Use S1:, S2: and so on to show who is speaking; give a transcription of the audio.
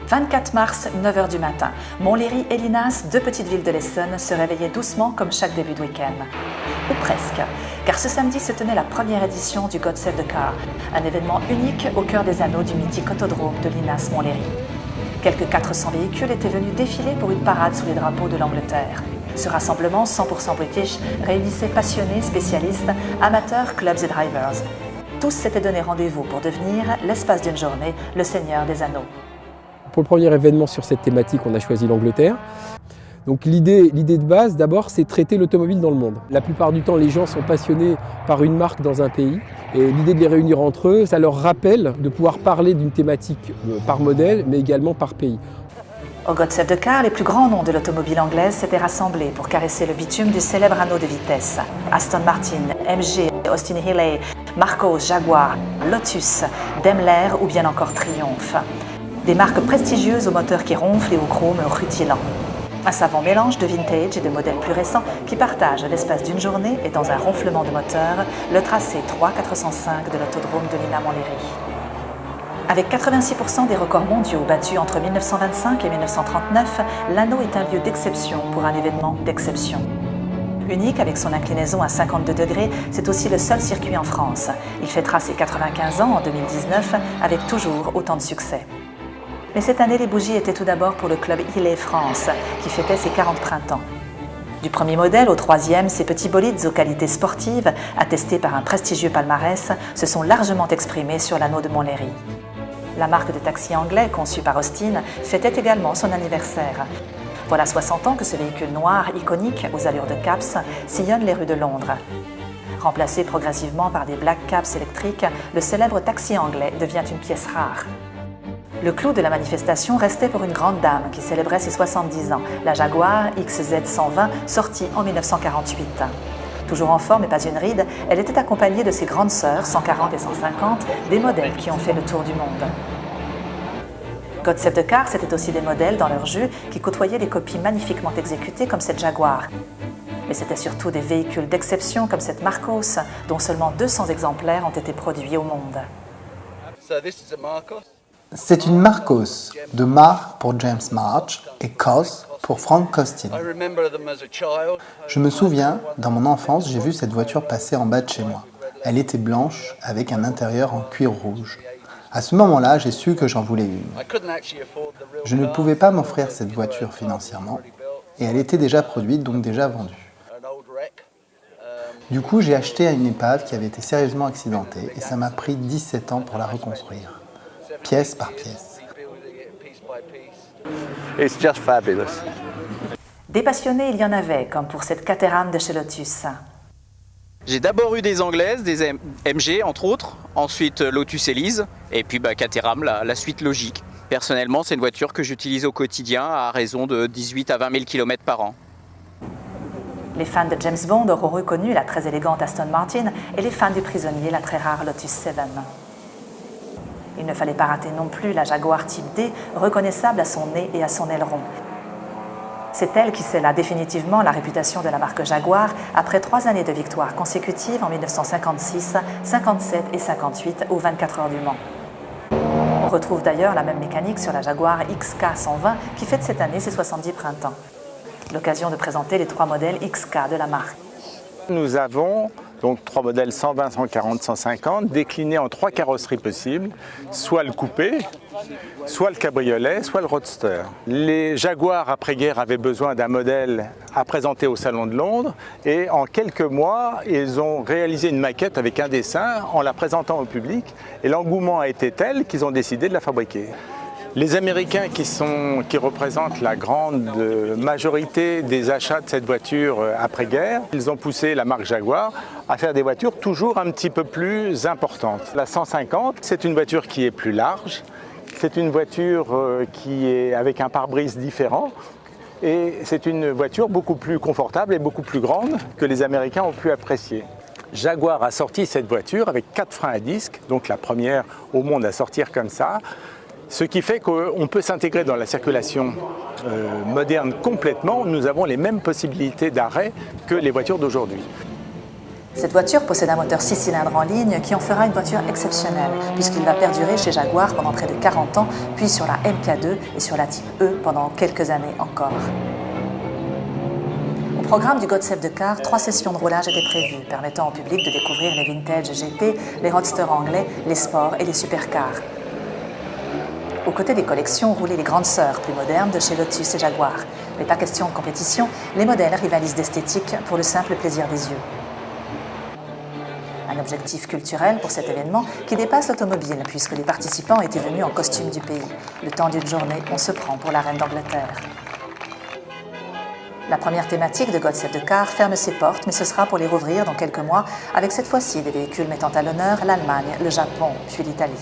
S1: 24 mars, 9 h du matin. Montlhéry et Linas, deux petites villes de l'Essonne, se réveillaient doucement comme chaque début de week-end. Ou presque, car ce samedi se tenait la première édition du God Save the Car, un événement unique au cœur des anneaux du mythique autodrome de Linas-Montlhéry. Quelques 400 véhicules étaient venus défiler pour une parade sous les drapeaux de l'Angleterre. Ce rassemblement 100% british réunissait passionnés, spécialistes, amateurs, clubs et drivers. Tous s'étaient donné rendez-vous pour devenir, l'espace d'une journée, le Seigneur des Anneaux.
S2: Pour le premier événement sur cette thématique, on a choisi l'Angleterre. Donc l'idée de base, d'abord, c'est traiter l'automobile dans le monde. La plupart du temps, les gens sont passionnés par une marque dans un pays. Et l'idée de les réunir entre eux, ça leur rappelle de pouvoir parler d'une thématique par modèle, mais également par pays.
S1: Au God Save the Car, les plus grands noms de l'automobile anglaise s'étaient rassemblés pour caresser le bitume du célèbre anneau de vitesse. Aston Martin, MG, Austin Healey, Marcos, Jaguar, Lotus, Daimler ou bien encore Triumph. Des marques prestigieuses aux moteurs qui ronflent et aux chromes rutilants. Un savant mélange de vintage et de modèles plus récents qui partagent l'espace d'une journée et dans un ronflement de moteur le tracé 3405 de l'autodrome de Linas-Montlhéry. Avec 86% des records mondiaux battus entre 1925 et 1939, l'anneau est un lieu d'exception pour un événement d'exception. Unique avec son inclinaison à 52 degrés, c'est aussi le seul circuit en France. Il fêtera ses 95 ans en 2019 avec toujours autant de succès. Mais cette année, les bougies étaient tout d'abord pour le club Healey France, qui fêtait ses 40 printemps. Du premier modèle au troisième, ces petits bolides aux qualités sportives, attestés par un prestigieux palmarès, se sont largement exprimés sur l'anneau de Montlhéry. La marque de taxi anglais, conçue par Austin, fêtait également son anniversaire. Voilà 60 ans que ce véhicule noir, iconique, aux allures de Caps, sillonne les rues de Londres. Remplacé progressivement par des Black Caps électriques, le célèbre taxi anglais devient une pièce rare. Le clou de la manifestation restait pour une grande dame qui célébrait ses 70 ans, la Jaguar XZ120, sortie en 1948. Toujours en forme et pas une ride, elle était accompagnée de ses grandes sœurs, 140 et 150, des modèles qui ont fait le tour du monde. God Save the Car, c'était aussi des modèles dans leur jus qui côtoyaient des copies magnifiquement exécutées comme cette Jaguar. Mais c'était surtout des véhicules d'exception comme cette Marcos, dont seulement 200 exemplaires ont été produits au monde.
S3: C'est une Marcos, de Mar pour James March et Cos pour Frank Costin. Je me souviens, dans mon enfance, j'ai vu cette voiture passer en bas de chez moi. Elle était blanche avec un intérieur en cuir rouge. À ce moment-là, j'ai su que j'en voulais une. Je ne pouvais pas m'offrir cette voiture financièrement et elle était déjà produite, donc déjà vendue. Du coup, j'ai acheté une épave qui avait été sérieusement accidentée et ça m'a pris 17 ans pour la reconstruire. Pièce par pièce.
S4: It's just fabulous.
S1: Des passionnés, il y en avait, comme pour cette Caterham de chez Lotus.
S5: J'ai d'abord eu des anglaises, des MG entre autres, ensuite Lotus Elise, et puis Caterham, la suite logique. Personnellement, c'est une voiture que j'utilise au quotidien à raison de 18 à 20 000 km par an.
S1: Les fans de James Bond auront reconnu la très élégante Aston Martin et les fans du prisonnier, la très rare Lotus 7. Il ne fallait pas rater non plus la Jaguar Type D, reconnaissable à son nez et à son aileron. C'est elle qui scella définitivement la réputation de la marque Jaguar après 3 années de victoires consécutives en 1956, 57 et 58 aux 24 heures du Mans. On retrouve d'ailleurs la même mécanique sur la Jaguar XK120 qui fête cette année ses 70 printemps. L'occasion de présenter les 3 modèles XK de la marque.
S4: Nous avons donc 3 modèles 120, 140, 150 déclinés en 3 carrosseries possibles, soit le coupé, soit le cabriolet, soit le roadster. Les Jaguars après-guerre avaient besoin d'un modèle à présenter au Salon de Londres et en quelques mois, ils ont réalisé une maquette avec un dessin en la présentant au public et l'engouement a été tel qu'ils ont décidé de la fabriquer. Les Américains qui représentent la grande majorité des achats de cette voiture après-guerre, ils ont poussé la marque Jaguar à faire des voitures toujours un petit peu plus importantes. La 150, c'est une voiture qui est plus large, c'est une voiture qui est avec un pare-brise différent et c'est une voiture beaucoup plus confortable et beaucoup plus grande que les Américains ont pu apprécier. Jaguar a sorti cette voiture avec 4 freins à disque, donc la première au monde à sortir comme ça. Ce qui fait qu'on peut s'intégrer dans la circulation moderne complètement. Nous avons les mêmes possibilités d'arrêt que les voitures d'aujourd'hui.
S1: Cette voiture possède un moteur 6 cylindres en ligne qui en fera une voiture exceptionnelle, puisqu'il va perdurer chez Jaguar pendant près de 40 ans, puis sur la MK2 et sur la Type E pendant quelques années encore. Au programme du God Save the Car, 3 sessions de roulage étaient prévues, permettant au public de découvrir les vintage GT, les roadsters anglais, les sports et les supercars. Aux côtés des collections roulaient les grandes sœurs plus modernes de chez Lotus et Jaguar. Mais pas question de compétition, les modèles rivalisent d'esthétique pour le simple plaisir des yeux. Un objectif culturel pour cet événement qui dépasse l'automobile puisque les participants étaient venus en costume du pays. Le temps d'une journée, on se prend pour la reine d'Angleterre. La première thématique de God Save the Car ferme ses portes, mais ce sera pour les rouvrir dans quelques mois avec cette fois-ci des véhicules mettant à l'honneur l'Allemagne, le Japon, puis l'Italie.